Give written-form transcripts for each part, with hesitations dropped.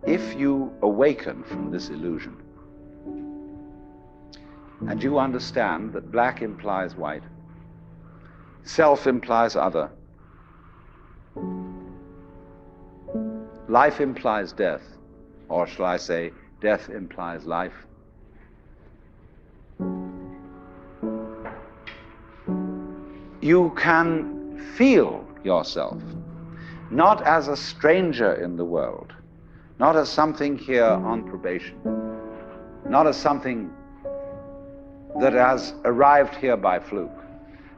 if you awaken from this illusion, and you understand that black implies white, self implies other, life implies death, or shall I say, death implies life, you can feel yourself not as a stranger in the world, not as something here on probation, not as something that has arrived here by fluke,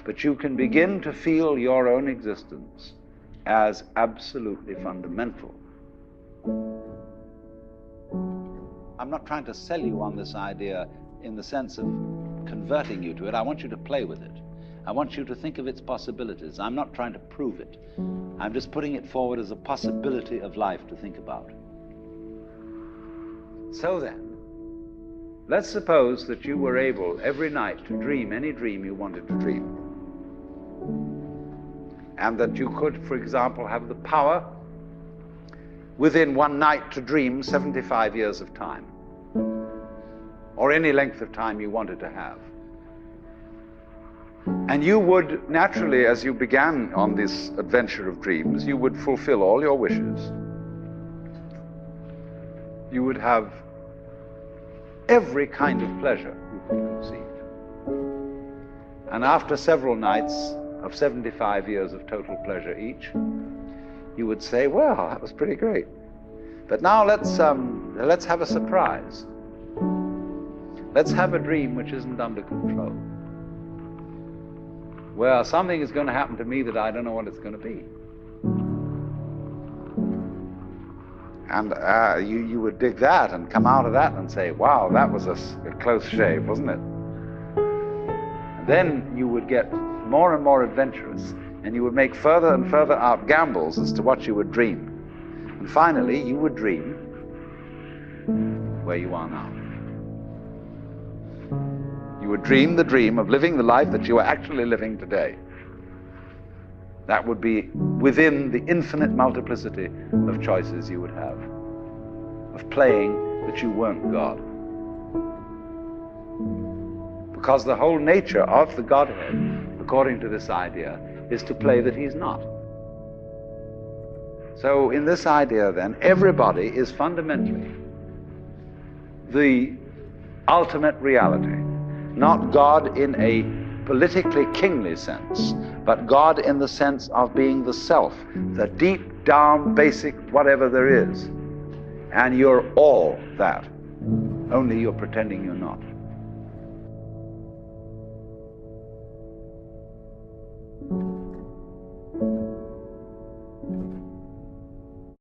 but you can begin to feel your own existence as absolutely fundamental. I'm not trying to sell you on this idea in the sense of converting you to it. I want you to play with it. I want you to think of its possibilities. I'm not trying to prove it. I'm just putting it forward as a possibility of life to think about. So then, let's suppose that you were able every night to dream any dream you wanted to dream. And that you could, for example, have the power within one night to dream 75 years of time, or any length of time you wanted to have. And you would naturally, as you began on this adventure of dreams, you would fulfill all your wishes. You would have every kind of pleasure you could conceive. And after several nights of 75 years of total pleasure each, you would say, well, that was pretty great. But now let's have a surprise. Let's have a dream which isn't under control. Well, something is going to happen to me that I don't know what it's going to be. And you would dig that and come out of that and say, wow, that was a close shave, wasn't it? And then you would get more and more adventurous, and you would make further and further out gambles as to what you would dream. And finally, you would dream where you are now. You would dream the dream of living the life that you are actually living today. That would be within the infinite multiplicity of choices you would have, of playing that you weren't God. Because the whole nature of the Godhead, according to this idea, is to play that he's not. So in this idea then, everybody is fundamentally the ultimate reality. Not God in a politically kingly sense, but God in the sense of being the self, the deep down basic whatever there is. And you're all that, only you're pretending you're not.